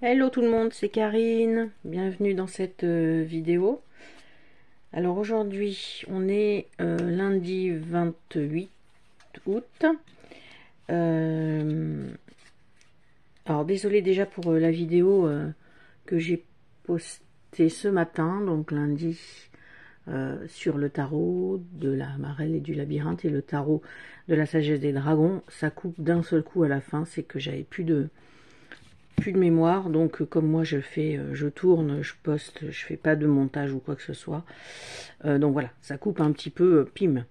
Hello tout le monde, c'est Karine. Bienvenue dans cette vidéo. Alors aujourd'hui, on est lundi 28 août. Alors désolé déjà pour la vidéo que j'ai postée ce matin, donc lundi, sur le tarot de la marelle et du labyrinthe et le tarot de la sagesse des dragons. Ça coupe d'un seul coup à la fin, c'est que j'avais plus de mémoire, donc comme moi je fais, je tourne, je poste, je fais pas de montage ou quoi que ce soit, donc voilà, ça coupe un petit peu, pim,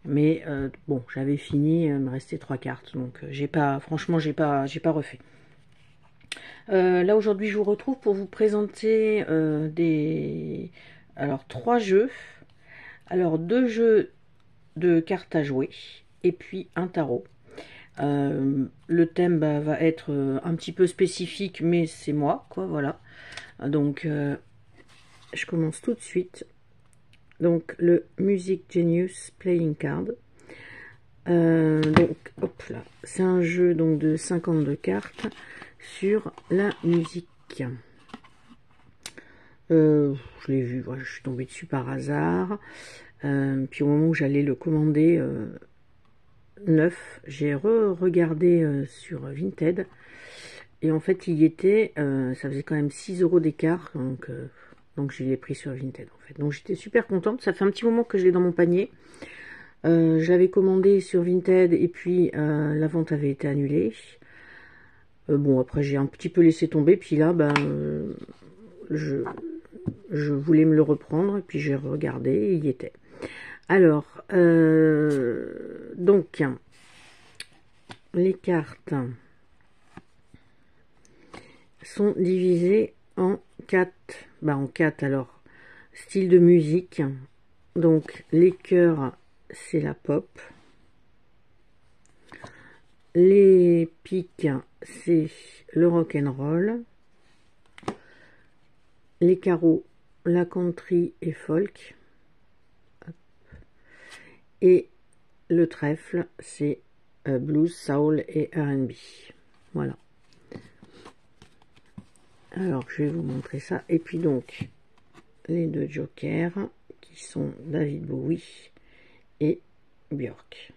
mais bon, j'avais fini, il me restait 3 cartes, donc j'ai pas, franchement j'ai pas refait. Là aujourd'hui je vous retrouve pour vous présenter alors 3 jeux, alors 2 jeux de cartes à jouer, et puis un tarot. Le thème va être un petit peu spécifique, mais c'est moi, quoi, voilà. Donc, je commence tout de suite. Donc, le Music Genius Playing Card. Donc, hop là, c'est un jeu donc de 52 cartes sur la musique. Je l'ai vu, voilà, je suis tombée dessus par hasard. Puis au moment où j'allais le commander neuf, j'ai regardé sur Vinted. Et en fait, il y était, ça faisait quand même 6 € d'écart, donc je l'ai pris sur Vinted en fait. Donc j'étais super contente, ça fait un petit moment que je l'ai dans mon panier. Je l'avais commandé sur Vinted et puis la vente avait été annulée. Bon, après j'ai un petit peu laissé tomber, puis là, je voulais me le reprendre, et puis j'ai regardé, et il y était. Alors, donc, les cartes sont divisées en 4, alors, style de musique. Donc, les cœurs, c'est la pop. Les piques, c'est le rock and roll. Les carreaux, la country et folk. Et le trèfle, c'est blues, soul et R&B. Voilà. Alors, je vais vous montrer ça. Et puis donc, les 2 jokers, qui sont David Bowie et Björk.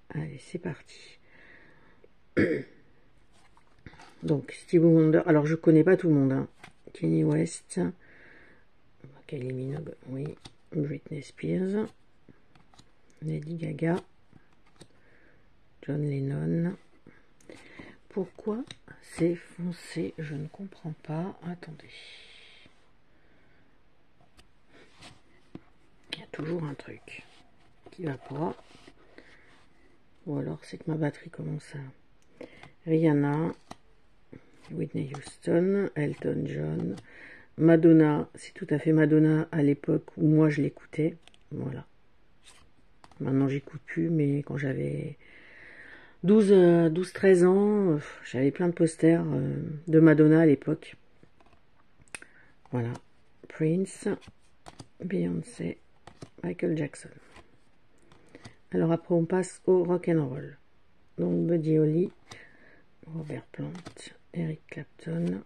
Allez, c'est parti. Donc, Stevie Wonder. Alors, je connais pas tout le monde. Hein. Kanye West. Kylie Minogue, oui. Britney Spears. Lady Gaga. John Lennon. Pourquoi c'est foncé? Je ne comprends pas. Attendez. Il y a toujours un truc qui va pas. Ou alors c'est que ma batterie commence à... Rihanna, Whitney Houston, Elton John, Madonna, c'est tout à fait Madonna à l'époque où moi je l'écoutais. Voilà. Maintenant j'écoute plus, mais quand j'avais 12-13 ans, j'avais plein de posters de Madonna à l'époque. Voilà. Prince, Beyoncé, Michael Jackson. Alors après on passe au rock'n'roll. Donc Buddy Holly, Robert Plant, Eric Clapton,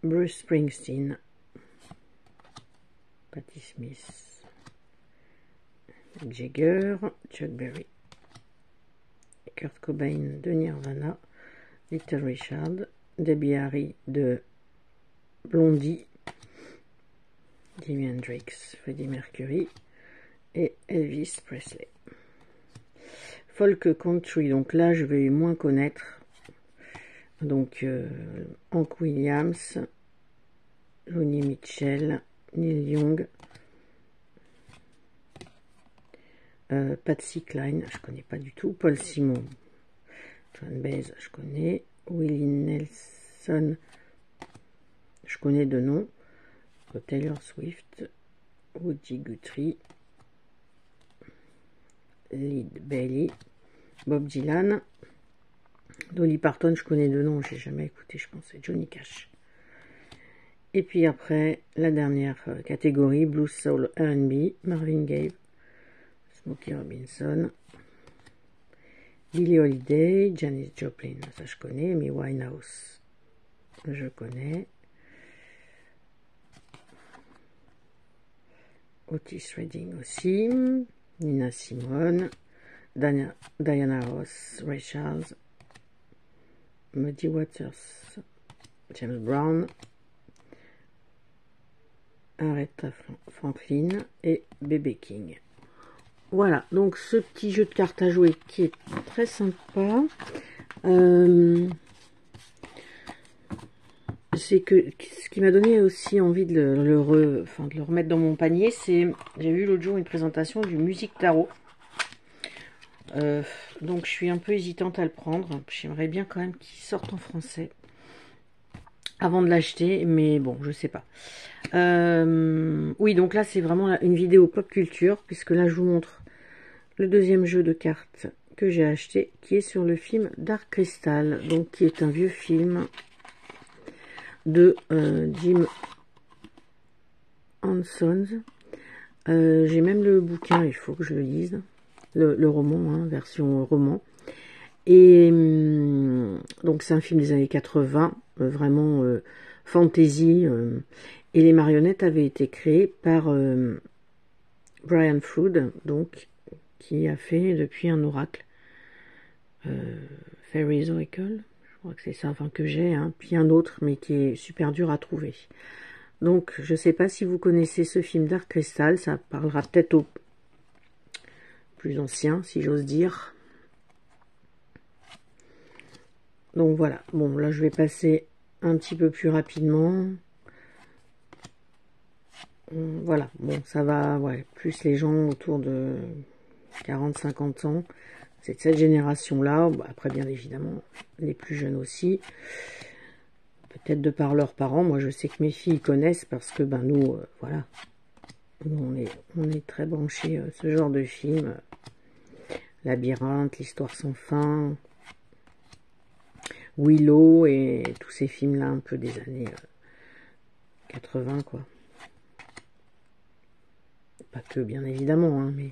Bruce Springsteen, Patti Smith, Mick Jagger, Chuck Berry, Kurt Cobain de Nirvana, Little Richard, Debbie Harry de Blondie, Jimi Hendrix, Freddie Mercury et Elvis Presley. Folk country, donc là je vais moins connaître. Donc Hank Williams, Joni Mitchell, Neil Young, Patsy Cline, je connais pas du tout, Paul Simon, Joan Baez, je connais, Willie Nelson, je connais de nom, Taylor Swift, Woody Guthrie, Lead Bailey, Bob Dylan, Dolly Parton, je connais de nom, j'ai jamais écouté, je pense, c'est Johnny Cash. Et puis après, la dernière catégorie, Blues, Soul, R&B, Marvin Gaye, Smokey Robinson, Billie Holiday, Janis Joplin, ça je connais, Amy Winehouse, je connais. Otis Redding aussi, Nina Simone, Diana Ross, Ray Charles, Muddy Waters, James Brown, Aretha Franklin et B.B. King. Voilà, donc ce petit jeu de cartes à jouer qui est très sympa. C'est que ce qui m'a donné aussi envie de le remettre dans mon panier, c'est j'ai vu l'autre jour une présentation du Musique Tarot. Donc je suis un peu hésitante à le prendre. J'aimerais bien quand même qu'il sorte en français avant de l'acheter, mais bon, je sais pas. Oui, donc là c'est vraiment une vidéo pop culture, puisque là je vous montre le deuxième jeu de cartes que j'ai acheté, qui est sur le film Dark Crystal, donc qui est un vieux film de Jim Henson. J'ai même le bouquin, il faut que je le lise, le roman, hein, version roman. Et donc c'est un film des années 80, vraiment fantasy, et les marionnettes avaient été créées par Brian Froud, donc qui a fait depuis un oracle, Fairy's Oracle, je crois que c'est ça, enfin que j'ai, hein, puis un autre, mais qui est super dur à trouver. Donc je sais pas si vous connaissez ce film Dark Crystal, ça parlera peut-être aux plus anciens, si j'ose dire. Donc voilà, bon là je vais passer un petit peu plus rapidement. Voilà, bon ça va, ouais, plus les gens autour de 40-50 ans, c'est de cette génération-là, après bien évidemment les plus jeunes aussi, peut-être de par leurs parents, moi je sais que mes filles connaissent parce que ben nous, voilà, nous, on est très branchés ce genre de film, Labyrinthe, L'Histoire sans fin, Willow et tous ces films-là un peu des années 80 quoi. Pas que bien évidemment, hein, mais...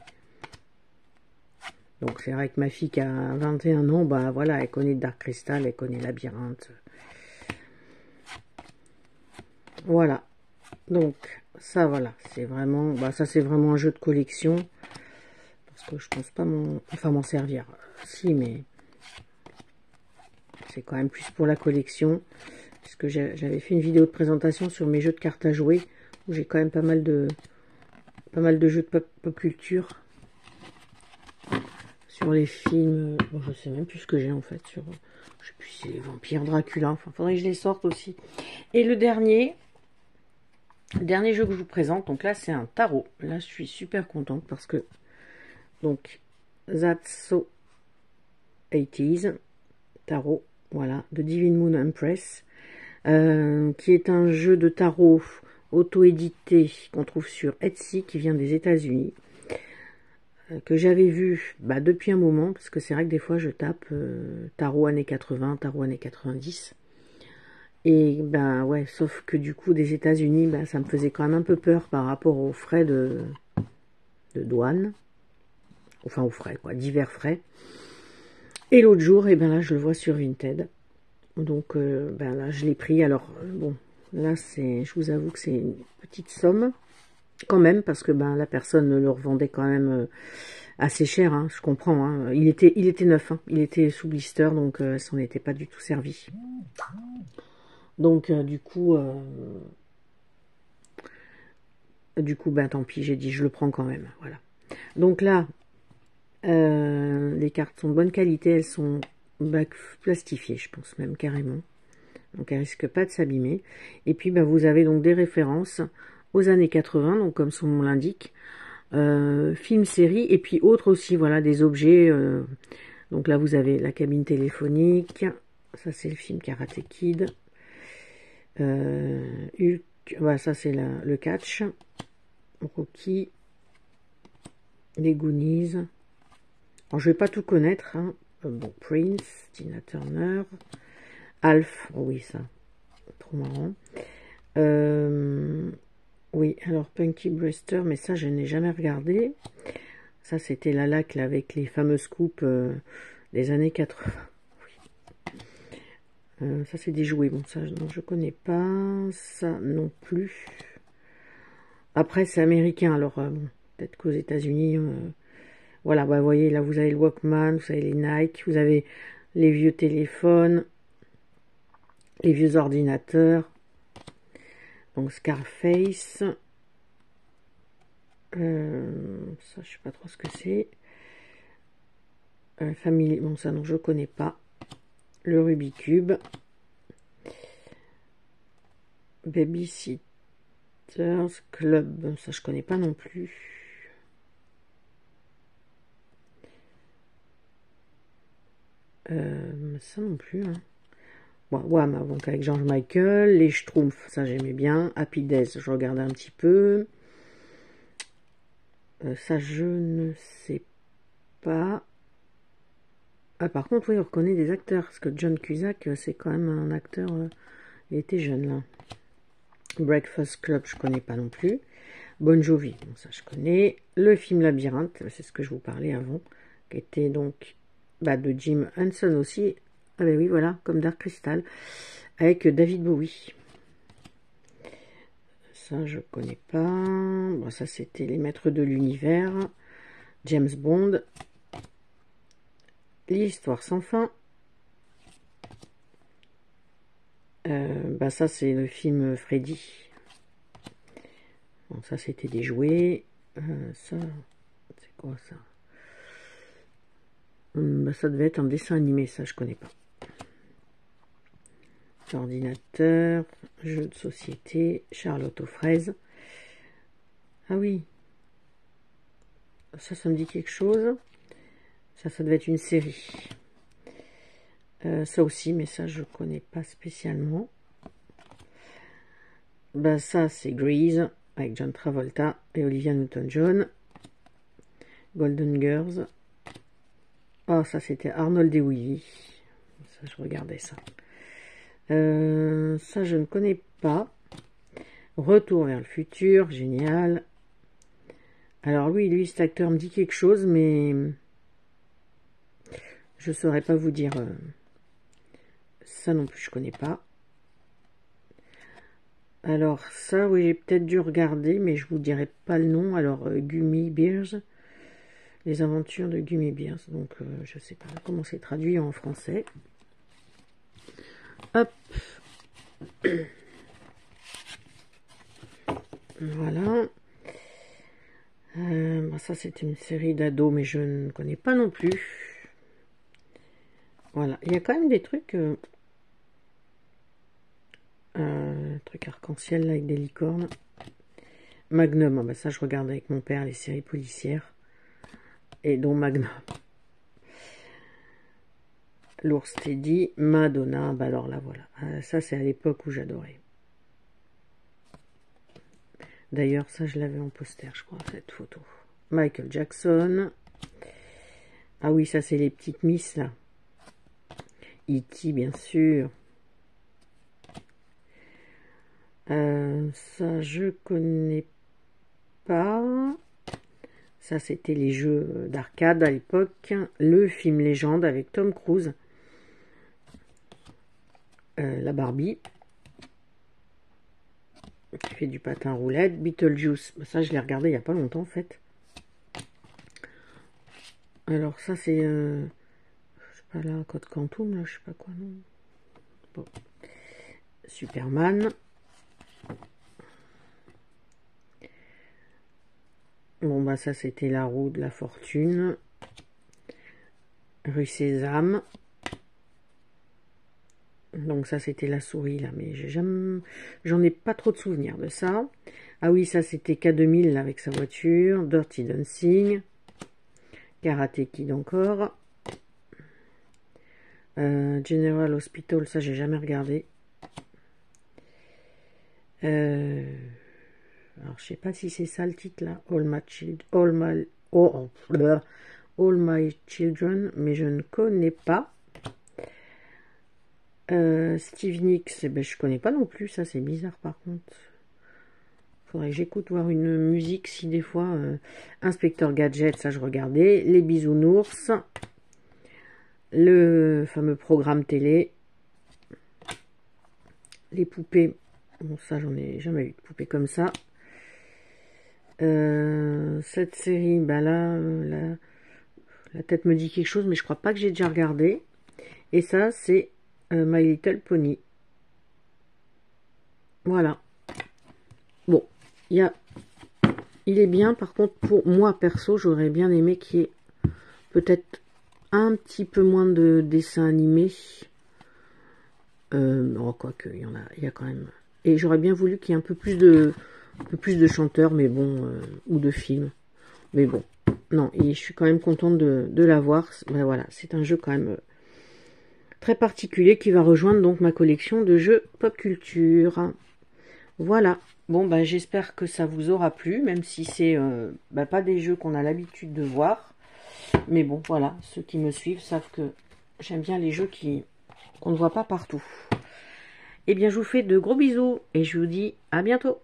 Donc c'est vrai que ma fille qui a 21 ans, bah voilà, elle connaît Dark Crystal, elle connaît Labyrinthe. Voilà. Donc ça voilà, c'est vraiment, bah ça c'est vraiment un jeu de collection. Parce que je pense pas m'en servir. Si, mais c'est quand même plus pour la collection. Puisque j'avais fait une vidéo de présentation sur mes jeux de cartes à jouer, où j'ai quand même pas mal de jeux de pop culture. Sur les films, bon, je sais même plus ce que j'ai en fait, sur, je sais plus si c'est Vampire, Dracula, enfin faudrait que je les sorte aussi. Et le dernier jeu que je vous présente, donc là c'est un tarot. Là je suis super contente parce que, donc, That's So 80s, tarot, voilà, de Divine Moon Empress, qui est un jeu de tarot auto-édité qu'on trouve sur Etsy, qui vient des États-Unis, que j'avais vu bah, depuis un moment, parce que c'est vrai que des fois je tape tarot années 80, tarot années 90, et ben ouais, sauf que du coup des États-Unis, bah, ça me faisait quand même un peu peur par rapport aux frais de douane, enfin aux frais quoi, divers frais. Et l'autre jour, et ben là je le vois sur Vinted, donc ben là je l'ai pris. Alors bon, là c'est, je vous avoue que c'est une petite somme quand même, parce que ben la personne le revendait quand même assez cher, hein, je comprends, hein. Il était neuf, hein, il était sous blister, donc ça s'en était pas du tout servi. Donc du coup ben tant pis, j'ai dit je le prends quand même, voilà. Donc là les cartes sont de bonne qualité, elles sont plastifiées, je pense même carrément, donc elles risquent pas de s'abîmer. Et puis ben, vous avez donc des références aux années 80, donc comme son nom l'indique, film, série, et puis autres aussi, voilà, des objets. Donc là vous avez la cabine téléphonique, ça c'est le film Karate Kid, Hulk, voilà, ça c'est le catch, Rocky, les Goonies. Alors je vais pas tout connaître, hein. Bon, Prince, Tina Turner, Alf, oh oui ça, trop marrant. Oui, alors Punky Brewster, mais ça je n'ai jamais regardé. Ça c'était la laque là, avec les fameuses coupes des années 80. Oui. Ça, c'est des jouets. Bon, ça, non, je connais pas. Ça non plus. Après, c'est américain. Alors, bon, peut-être qu'aux États-Unis, voilà, bah, vous voyez, là, vous avez le Walkman, vous avez les Nike, vous avez les vieux téléphones, les vieux ordinateurs. Donc, Scarface. Ça, je sais pas trop ce que c'est. Family, bon, ça, non, je connais pas. Le Rubik's Cube. Babysitters Club, ça, je connais pas non plus. Ça non plus, hein. Ouais, donc avec George Michael, les Schtroumpfs, ça j'aimais bien. Happy Days, je regardais un petit peu. Ça, je ne sais pas. Ah, par contre, oui, on reconnaît des acteurs, parce que John Cusack, c'est quand même un acteur, il était jeune, là. Breakfast Club, je connais pas non plus. Bon Jovi, bon, ça je connais. Le film Labyrinthe, c'est ce que je vous parlais avant, qui était donc de Jim Henson aussi. Ah ben oui, voilà, comme Dark Crystal, avec David Bowie. Ça, je connais pas. Bon, ça, c'était Les Maîtres de l'Univers. James Bond. L'Histoire sans fin. Ça, c'est le film Freddy. Bon, ça, c'était des jouets. Ça, c'est quoi ça? Ça devait être un dessin animé, ça, je connais pas. Ordinateur, jeu de société, Charlotte aux fraises. Ah oui. Ça me dit quelque chose. Ça devait être une série. Ça aussi, mais ça, je connais pas spécialement. Ça, c'est Grease, avec John Travolta et Olivia Newton-John. Golden Girls. Oh, ça, c'était Arnold et Willy. Ça, je regardais ça. Ça, je ne connais pas. Retour vers le futur, génial. Alors, lui, cet acteur me dit quelque chose, mais je ne saurais pas vous dire. Ça non plus, je connais pas. Alors, ça, oui, j'ai peut-être dû regarder, mais je vous dirai pas le nom. Alors, Gummy Bears. Les aventures de Gummy Bears. Donc, je sais pas comment c'est traduit en français. Hop. Voilà. Ça, c'était une série d'ados, mais je ne connais pas non plus. Voilà. Il y a quand même des trucs... truc arc-en-ciel avec des licornes. Magnum, ça je regarde avec mon père les séries policières. Et dont Magnum. L'ours Teddy, Madonna, alors là voilà. Ça c'est à l'époque où j'adorais. D'ailleurs ça je l'avais en poster je crois cette photo. Michael Jackson. Ah oui ça c'est les petites miss là. E.T. bien sûr. Ça je connais pas. Ça c'était les jeux d'arcade à l'époque. Le film Légende avec Tom Cruise. La Barbie. Qui fait du patin roulette. Beetlejuice. Ça je l'ai regardé il n'y a pas longtemps en fait. Alors ça c'est... je sais pas là, Code Quantum là, je sais pas quoi non. Bon. Superman. Bon ça c'était La Roue de la Fortune. Rue Sésame. Donc ça c'était la souris là, mais j'en ai pas trop de souvenirs de ça. Ah oui, ça c'était K2000 avec sa voiture. Dirty Dancing. Karate Kid encore. General Hospital, ça j'ai jamais regardé. Alors je sais pas si c'est ça le titre là. All My Children, mais je ne connais pas. Steve Nicks, je connais pas non plus, ça c'est bizarre par contre. Faudrait que j'écoute voir une musique si des fois. Inspecteur Gadget, ça je regardais. Les Bisounours. le fameux programme télé, les poupées. Bon, ça, j'en ai jamais eu de poupées comme ça. Cette série, bah là, la tête me dit quelque chose, mais je crois pas que j'ai déjà regardé. Et ça, c'est My Little Pony. Voilà. Bon, il est bien. Par contre, pour moi, perso, j'aurais bien aimé qu'il y ait peut-être un petit peu moins de dessins animés. Oh, quoique, il y a quand même... Et j'aurais bien voulu qu'il y ait un peu plus de chanteurs, mais bon, ou de films. Mais bon, non, et je suis quand même contente de l'avoir. Ben voilà, c'est un jeu quand même très particulier qui va rejoindre donc ma collection de jeux pop culture. Voilà. Bon, ben j'espère que ça vous aura plu, même si c'est pas des jeux qu'on a l'habitude de voir. Mais bon, voilà, ceux qui me suivent savent que j'aime bien les jeux qu'on ne voit pas partout. Eh bien, je vous fais de gros bisous et je vous dis à bientôt.